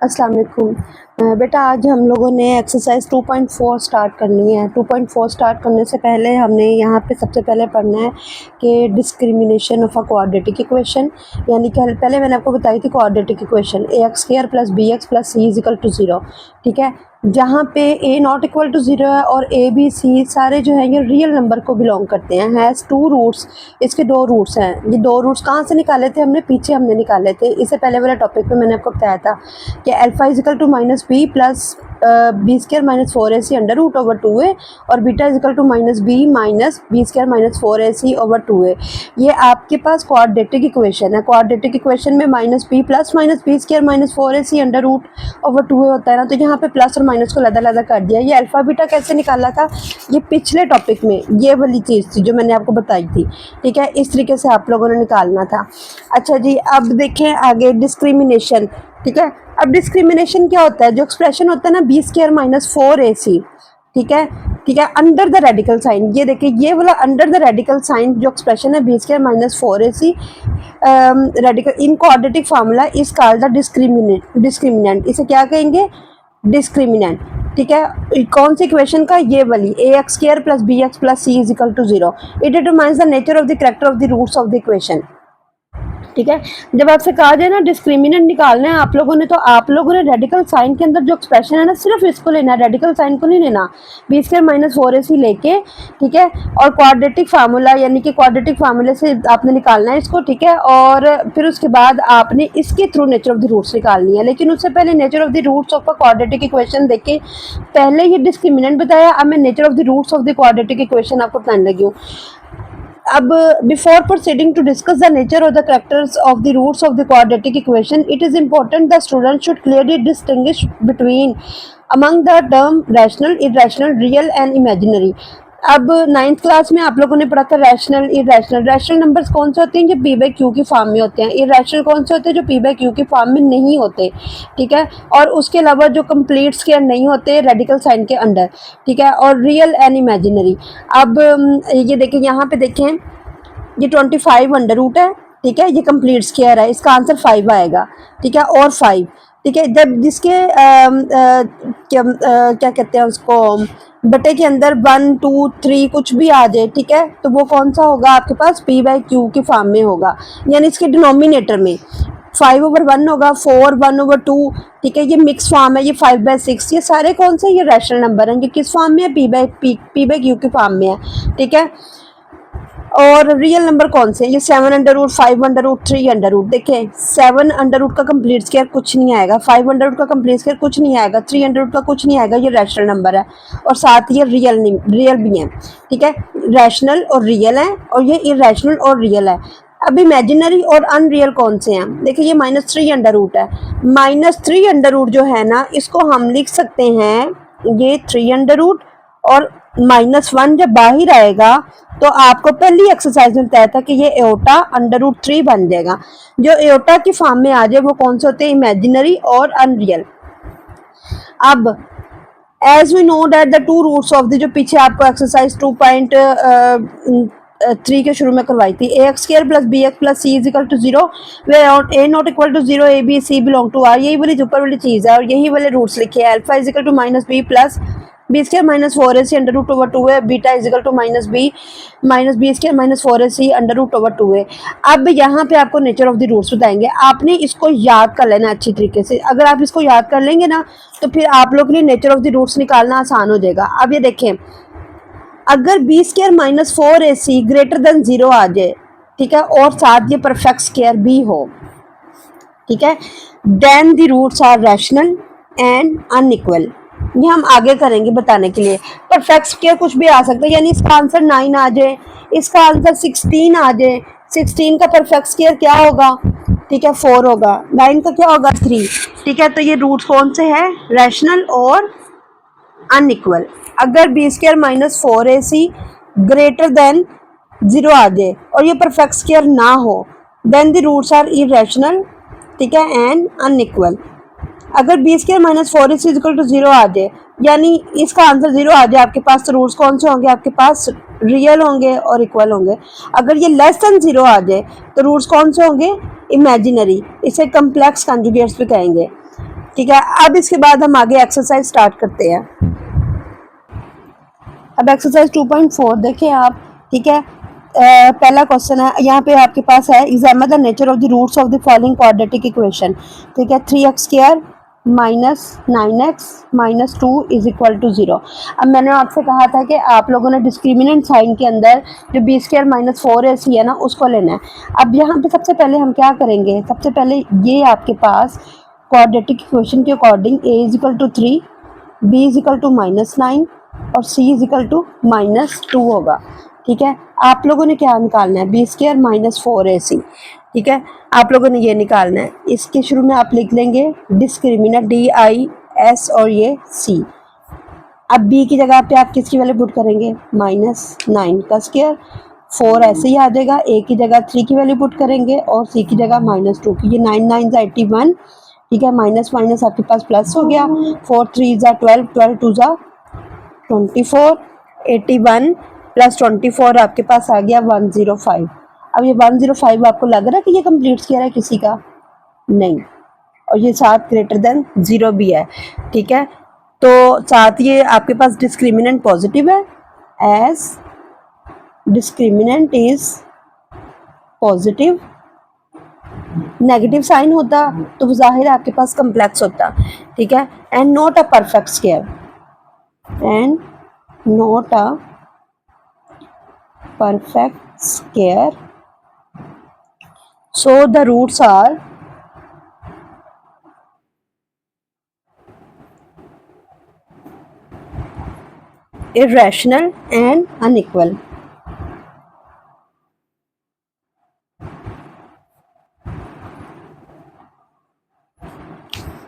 अस्सलाम वालेकुम। बेटा आज हम लोगों ने एक्सरसाइज 2.4 स्टार्ट करनी है। 2.4 स्टार्ट करने से पहले हमने यहाँ पे सबसे पहले पढ़ना है कि discrimination of a quadratic equation, यानी कि पहले मैंने आपको बताई थी quadratic equation ax² plus bx plus c is equal to 0। ठीक है, जहाँ पे a नॉट इक्वल टू 0 है और a b c सारे जो है ये रियल नंबर को बिलोंग करते हैं। हैज़ टू रूट्स, इसके दो रूट्स हैं। ये दो रूट्स कहाँ से निकाले थे हमने? पीछे हमने निकाले थे। इससे पहले वाले टॉपिक में मैंने आपको बताया था कि alpha is equal to minus B plus B square minus 4ac under root over 2a और beta is equal to minus B minus B square minus 4ac over 2a। ये आपके पास क्वाड्रेटिक इक्वेशन है। क्वाड्रेटिक इक्वेशन में minus B plus minus B square minus 4ac under root over 2a होता है ना, तो यहाँ पे प्लस और माइनस को लदा कर दिया। ये अल्फा बीटा कैसे निकाला था? ये पिछले टॉपिक में ये वाली चीज़ थी जो मैंने आपको बताई थी। ठीक है, इस तरीके से आप लोगों ने निकालना था। अच्छा जी, अब देखें आगे डिस्क्रिमिनेशन। ठीक है, अब डिस्क्रिमिनेशन क्या होता है? जो एक्सप्रेशन होता है ना बी स्क्र माइनस 4ac, ठीक है, अंडर द रेडिकल साइन। ये देखिए, ये वाला अंडर द रेडिकल साइन जो एक्सप्रेशन है B square minus 4ac radical in quadratic formula is called the discriminant. इसे क्या कहेंगे? डिस्क्रिमिनेंट। ठीक है, कौन सी इक्वेशन का? ये वाली ax² plus bx plus c is equal to 0। It determines the nature of the character of the roots of the equation. ठीक है, जब आपसे कहा जाए ना डिस्क्रिमिनेंट निकालना है आप लोगों ने, तो आप लोगों ने रेडिकल साइन के अंदर जो एक्सप्रेशन है ना सिर्फ इसको लेना है, रेडिकल साइन को नहीं लेना। बी स्क्र माइनस 4ac लेके, ठीक है, और क्वाड्रेटिक फार्मूला यानी कि क्वाड्रेटिक फार्मूले से आपने निकालना है इसको। ठीक है, और फिर उसके बाद आपने इसके through nature of the roots निकालनी है। लेकिन उससे पहले nature of the roots of a quadratic equation देखे, पहले ये डिस्क्रिमिनेंट बताया, अब मैं nature of the roots of the quadratic equation आपको बताने लगी हूँ। अब before proceeding to discuss the nature or the characters of the roots of the quadratic equation, it is important the student should clearly distinguish between among the term rational, irrational, real and imaginary। अब 9th class में आप लोगों ने पढ़ा था rational, irrational. Rational numbers कौन से होते हैं? जो पी बाई क्यू की फॉर्म में होते हैं। इरेशनल कौन से होते हैं? जो पी बाई क्यू की फॉर्म में नहीं होते। ठीक है, और उसके अलावा जो कंप्लीट स्क्वायर नहीं होते रेडिकल साइन के अंडर। ठीक है, और रियल एंड इमेजिनरी। अब ये देखें, यहाँ पे देखें, ये 25 अंडर रूट है। ठीक है, ये कंप्लीट स्क्वायर है, इसका आंसर 5 आएगा। ठीक है, और 5। ठीक है, जब जिसके क्या कहते हैं उसको, बटे के अंदर 1 2 3 कुछ भी आ जाए, ठीक है, तो वो कौन सा होगा? आपके पास पी बाई क्यू की फॉर्म में होगा, यानी इसके डिनोमिनेटर में 5/1 होगा, 4 1/2। ठीक है, ये मिक्स फॉर्म है, ये 5/6। ये सारे कौन से? ये रैशनल नंबर हैं। ये किस फॉर्म में है? पी बाई क्यू की फॉर्म में है। ठीक है, और रियल नंबर कौन से? ये 7 under root, 5 under root, 3 under root. देखें, 7 अंडर रूट का कंप्लीट स्क्वायर कुछ नहीं आएगा, 5 अंडर रूट का कंप्लीट स्क्वायर कुछ नहीं आएगा, 3 अंडर रूट का कुछ नहीं आएगा। ये रैशनल नंबर है और साथ ही ये रियल भी है। ठीक है, रैशनल और रियल है, और ये इरेशनल और रियल है। अब इमेजिनरी और अनरियल कौन से हैं? देखिए, ये -3 अंडर रूट है। -3 अंडर रूट जो है ना, इसको हम लिख सकते हैं, ये 3 अंडर रूट और -1 जब बाहर आएगा तो आपको पहली एक्सरसाइज में बताया था कि ये एओटा अंडर रूट 3 बन जाएगा। जो एओटा की फॉर्म में आ जाए वो कौन से होते हैं? इमेजिनरी और अनरियल। अब as we know that the two roots of the, जो पीछे आपको एक्सरसाइज 2.3 के शुरू में करवाई थी, ax² plus bx plus c is equal to 0 where a not equal to 0 a b c belong to r। यही वाली ऊपर वाली चीज़ है और यही वाले रूट्स लिखे हैं। Alpha is equal to minus B plus B square minus 4ac under root over 2a, beta is equal to minus B square minus 4ac under root over 2a। अब यहाँ पे आपको नेचर ऑफ द रूट्स बताएंगे, आपने इसको याद कर लेना अच्छी तरीके से। अगर आप इसको याद कर लेंगे ना, तो फिर आप लोग के लिए नेचर ऑफ द रूट्स निकालना आसान हो जाएगा। अब ये देखें, अगर B square minus 4ac greater than 0 आ जाए, ठीक है, और साथ ये परफेक्ट स्क्वायर भी हो, ठीक है, then the roots are rational and unequal. ये हम आगे करेंगे बताने के लिए। परफेक्ट स्क्वायर कुछ भी आ सकता है, यानी इसका आंसर 9 आ जाए, इसका आंसर 16 आ जाए। 16 का परफेक्ट स्क्वायर क्या होगा? ठीक है, 4 होगा। 9 का क्या होगा? 3। ठीक है, तो ये रूट्स कौन से हैं? रैशनल और अनइक्वल। अगर B square minus 4ac greater than 0 आ जाए और ये परफेक्ट स्क्वायर ना हो, then the roots are irrational, ठीक है, एंड अनइक्वल। अगर B square minus 4ac equal to 0 आ जाए, यानी इसका आंसर 0 आ जाए आपके पास, तो रूट्स कौन से होंगे? आपके पास रियल होंगे और इक्वल होंगे। अगर ये लेस देन 0 आ जाए तो रूट्स कौन से होंगे? इमेजिनरी। इसे कम्प्लेक्स कॉन्जुगेट्स भी कहेंगे। ठीक है, अब इसके बाद हम आगे एक्सरसाइज स्टार्ट करते हैं। अब एक्सरसाइज 2.4 देखें आप। ठीक है, पहला क्वेश्चन है, यहाँ पे आपके पास है examine the nature of the roots of the following quadratic equation. ठीक है, 3x² minus 9x minus 2 is equal to 0। अब मैंने आपसे कहा था कि आप लोगों ने डिस्क्रिमिनेंट साइन के अंदर जो b² माइनस 4ac है ना, उसको लेना है। अब यहाँ पे सबसे पहले हम क्या करेंगे, सबसे पहले ये आपके पास क्वाड्रेटिक इक्वेशन के according a is equal to 3, b is equal to minus 9 और c is equal to minus 2 होगा। ठीक है, आप लोगों ने क्या निकालना है, b² माइनस 4ac। ठीक है, आप लोगों ने ये निकालना है। इसके शुरू में आप लिख लेंगे डिस्क्रिमिनेंट DIS और ये c। अब b की जगह पे आप किसकी वैल्यू पुट करेंगे, माइनस 9 का स्क्वायर, 4 ऐसे ही आ जाएगा। a की जगह 3 की वैल्यू पुट करेंगे और c की जगह माइनस 2 की। ये 9 9 81। ठीक है, माइनस माइनस आपके पास प्लस हो गया, 4 3 12, 12 2 24, 81 प्लस 24 आपके पास आ गया 105। अब ये 105 आपको लग रहा है कि ये कंप्लीट स्क्वायर है किसी का, नहीं, और ये साथ ग्रेटर देन 0 भी है। ठीक है, तो साथ ये आपके पास डिस्क्रिमिनेंट पॉजिटिव है, as discriminant is positive. Negative sign होता तो वो जाहिर है आपके पास कम्प्लेक्स होता। ठीक है, and not a perfect square, and not a perfect square, so the roots are irrational and unequal।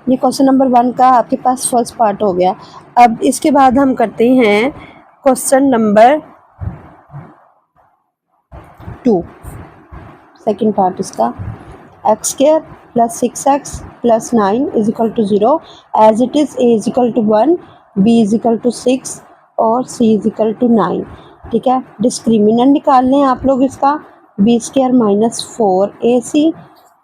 ये क्वेश्चन नंबर 1 का आपके पास फर्स्ट पार्ट हो गया। अब इसके बाद हम करते हैं क्वेश्चन नंबर 2, सेकेंड पार्ट इसका। x² plus 6x plus 9 is equal to 0 as it is, a is equal to 1, b is equal to 6 और c इज इक्वल टू 9। ठीक है, डिस्क्रिमिनेंट निकालने हैं आप लोग इसका, b² माइनस 4ac,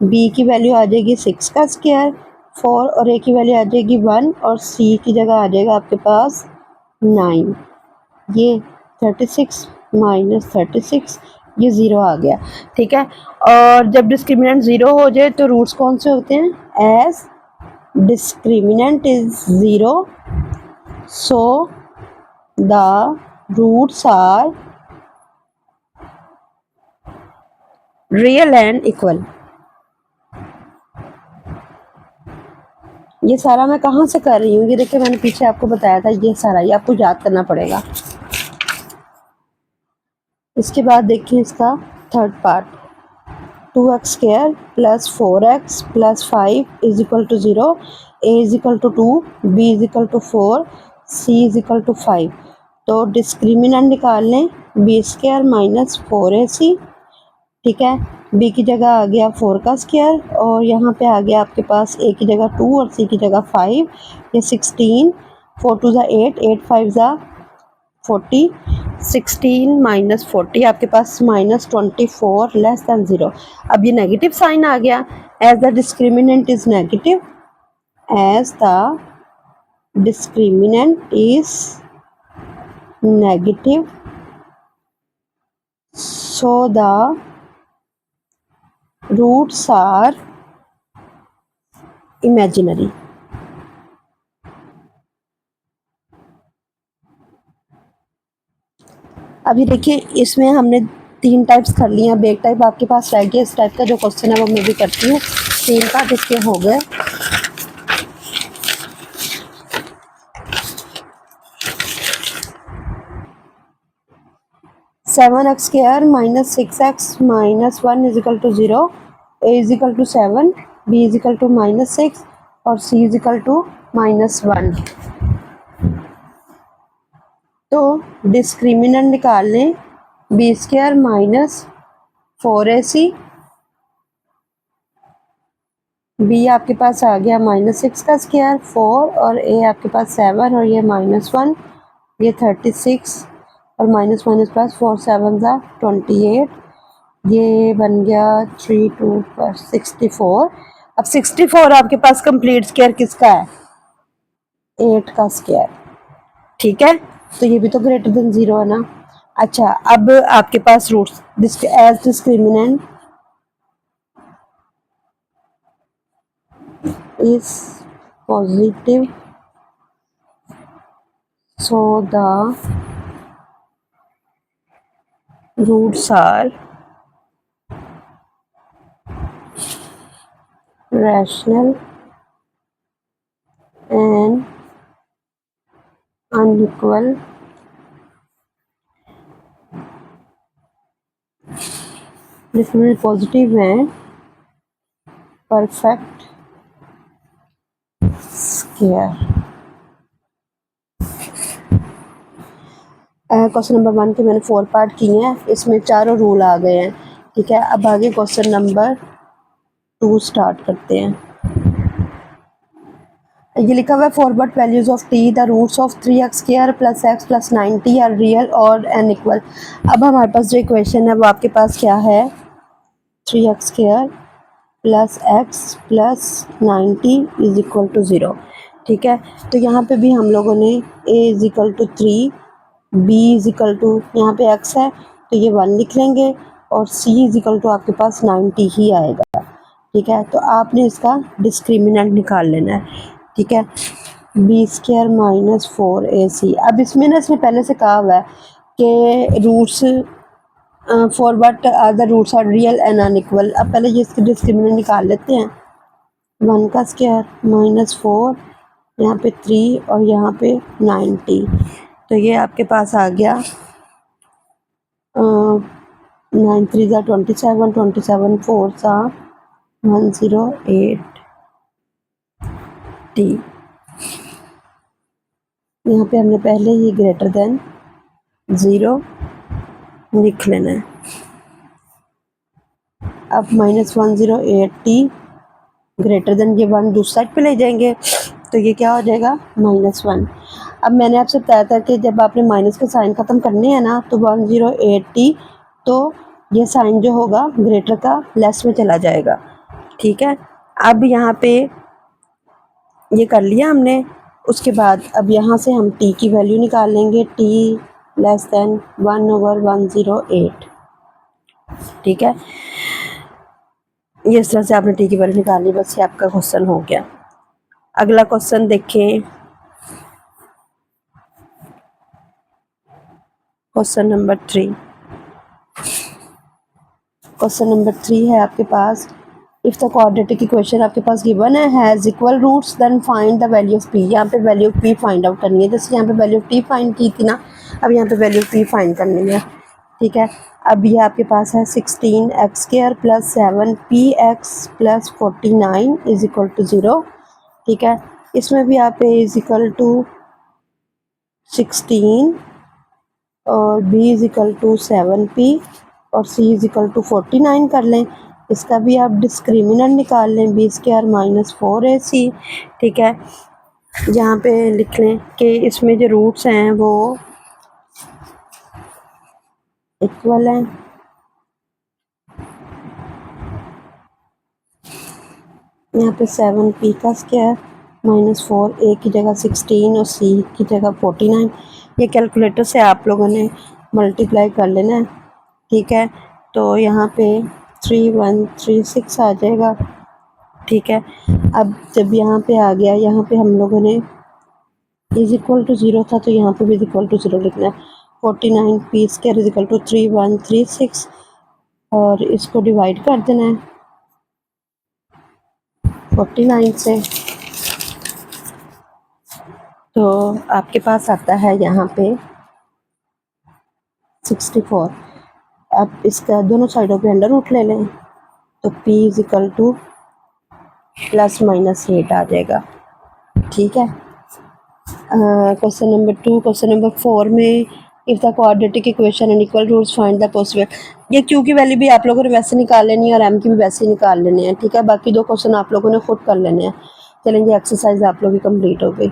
b की वैल्यू आ जाएगी 6 का स्क्वायर, 4 और a की वैल्यू आ जाएगी 1 और c की जगह आ जाएगा आपके पास 9। ये 36 माइनस 36, ये 0 आ गया। ठीक है, और जब डिस्क्रिमिनेंट 0 हो जाए तो रूट्स कौन से होते हैं, as discriminant is 0 so the roots are real and equal. ये सारा मैं कहाँ से कर रही हूँ, ये देखिए मैंने पीछे आपको बताया था, ये सारा ये आपको याद करना पड़ेगा। इसके बाद देखिए इसका third part, 2x² plus 4x plus 5 is equal to 0, a is equal to 2, b is equal to 4, c is equal to 5। तो डिस्क्रिमिनेंट निकाल लें, b² माइनस 4ac। ठीक है, b की जगह आ गया 4 का स्क्वायर और यहाँ पे आ गया आपके पास a की जगह 2 और c की जगह 5। ये 16, 4 2 8, 8 5 40, 16 माइनस 40 आपके पास माइनस 24 लेस दैन 0। अब ये नेगेटिव साइन आ गया, as the discriminant is negative, as the discriminant is negative so the roots are imaginary. अभी देखिए इसमें हमने 3 टाइप्स कर लिए, अब एक टाइप आपके पास रह गया। इस टाइप का जो क्वेश्चन है वो मैं भी करती हूँ। 3 पार्ट इसके हो गए। Seven X square minus 6x minus 1 is equal to 0, a is equal to 7, b is equal to minus 6 और c is equal to minus 1। तो डिस्क्रिमिनेंट निकाल लें, b² माइनस 4ac, b आपके पास आ गया माइनस 6 का स्क्वायर, 4 और a आपके पास 7 और ये माइनस 1, ये 36 और माइनस माइनस प्लस 4 7 28, ये बन गया 3 2 64। अब 64 आपके पास कंप्लीट स्क्वायर किसका है? 8 का स्क्वायर। ठीक है, तो ये भी तो ग्रेटर देन 0 है ना। अच्छा, अब आपके पास roots as discriminant is positive, so the roots are rational and unequal जिसमें पॉजिटिव है परफेक्ट स्क्वायर। क्वेश्चन नंबर 1 के मैंने 4 पार्ट किए हैं, इसमें चारों रूल आ गए हैं। ठीक है, अब आगे क्वेश्चन नंबर 2 स्टार्ट करते हैं। ये लिखा हुआ है forward values of t the roots of 3x square plus x plus 90 are real और एन इक्वल। अब हमारे पास जो इक्वेशन है वो आपके पास क्या है? 3x square plus x plus 90 is equal to 0। ठीक है, तो यहाँ पे भी हम लोगों ने a is equal to 3, b is equal to, यहाँ पे x है तो ये 1 लिख लेंगे और c इज इक्वल टू आपके पास 90 ही आएगा। ठीक है, तो आपने इसका डिस्क्रिमिनेंट निकाल लेना है। ठीक है, बी स्क्वायर माइनस 4ac। अब इसमें ना इसने पहले से कहा हुआ है कि roots for what are the roots are real and unequal. अब पहले ये इसके डिस्क्रिमिनेंट निकाल लेते हैं। 1 का स्क्वायर माइनस 4, यहाँ पे 3 और यहाँ पे 90, तो ये आपके पास आ गया 9 3 ज़ा 27, 27 4 ज़ा 108 टी। यहाँ पे हमने पहले ही ग्रेटर देन 0 लिख लेना है। अब -108 टी ग्रेटर देन ये 1 दूसरी साइड पे ले जाएंगे तो ये क्या हो जाएगा? -1। अब मैंने आपसे बताया था कि जब आपने माइनस के साइन ख़त्म करने हैं ना तो 108 टी, तो ये साइन जो होगा ग्रेटर का लेस में चला जाएगा। ठीक है, अब यहाँ पे ये कर लिया हमने। उसके बाद अब यहाँ से हम t की वैल्यू निकाल लेंगे, t लेस देन 1/108। ठीक है, ये इस तरह से आपने t की वैल्यू निकाल ली, बस ये आपका क्वेश्चन हो गया। अगला क्वेश्चन देखें, क्वेश्चन नंबर 3। क्वेश्चन नंबर 3 है आपके पास, इफ़ द क्वाड्रेटिक इक्वेशन आपके पास गिवन है has equal roots then find the value of p। यहाँ पे value of p find out करनी है। जैसे यहाँ पे वैल्यू ऑफ t फाइंड की थी ना, अब यहाँ पे वैल्यू ऑफ p फाइंड करनी है। ठीक है, अब ये आपके पास है 16x square plus 7px plus 49 is equal to 0। ठीक है, इसमें भी आप a इज इक्वल टू 16 और b is equal to 7p और c इज इक्वल टू 49 कर लें। इसका भी आप डिस्क्रिमिनेंट निकाल लें, बी स्क्वायर माइनस 4ac। ठीक है, यहाँ पे लिख लें कि इसमें जो रूट्स हैं वो इक्वल हैं। यहाँ पे 7p का स्क्वायर माइनस 4a की जगह 16 और c की जगह 49। ये कैलकुलेटर से आप लोगों ने मल्टीप्लाई कर लेना है। ठीक है, तो यहाँ पे 3136 आ जाएगा। ठीक है, अब जब यहाँ पे आ गया, यहाँ पे हम लोगों ने इज इक्वल टू 0 था तो यहाँ पे भी इज इक्वल टू 0 लिखना है। 49p square is equal to 3136 और इसको डिवाइड कर देना है 49 से, तो आपके पास आता है यहाँ पे 64। अब इसका दोनों साइडों पे अंडर रूट ले लें तो p is equal two plus minus 8 आ जाएगा। ठीक है, क्वेश्चन नंबर 2। क्वेश्चन नंबर 4 में if the quadratic equation and equal roots find the possible. ये क्यू की वैल्यू भी आप लोगों ने वैसे निकाल लेनी है और एम की भी वैसे ही निकाल लेनी है। ठीक है, बाकी 2 क्वेश्चन आप लोगों ने खुद कर लेने हैं। चलेंगे, एक्सरसाइज आप लोग की कंप्लीट हो गई।